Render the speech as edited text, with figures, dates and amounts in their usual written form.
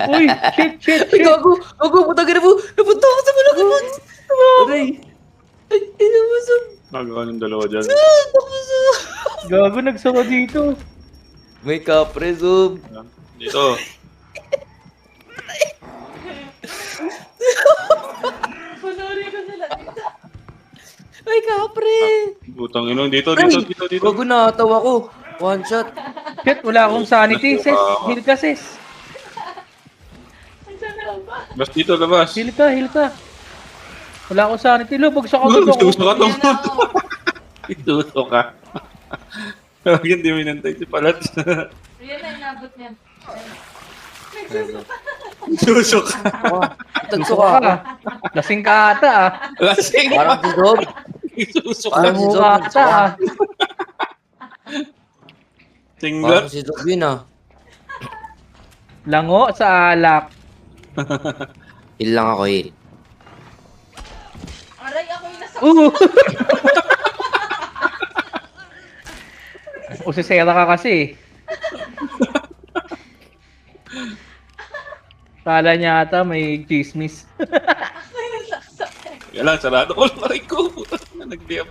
Uy, shit. Ay, gago! Gago, putang ina mo! Napunta ako sa malaki mo! Aray! Ay, inabasag! Nagawa ng dalawa dyan. Nabasag! Gago, nagsaka dito. May kapre, Zob! Dito. May kapre! Butang ino. Dito. Ay! Dito. Gago, nakatawa ko! One shot! Shit, wala akong sanity, sis. Heal ka, sis. Labas dito, labas. Heal ka. Wala akong sanity. Lubog sa kabog ako. Gusto ka tong ituto ka. Huwag hindi mo inantay si Palat. Yan na, inabot niyan. Susok. Tagso ka ako. Lasing ka ata, ah. Lasing. Parang si Zob. Susok. Parang si Alam mo Zob. ka Tagso ata, ka. ah. Tinglat. Parang si Zob yun ah. Lango sa alak. Heal lang ako, heal. Aray, ako yung nasa... Usisera ka kasi. Kala niya ata may chismis. Yan lang, sarado ko lang ko. Nagdiya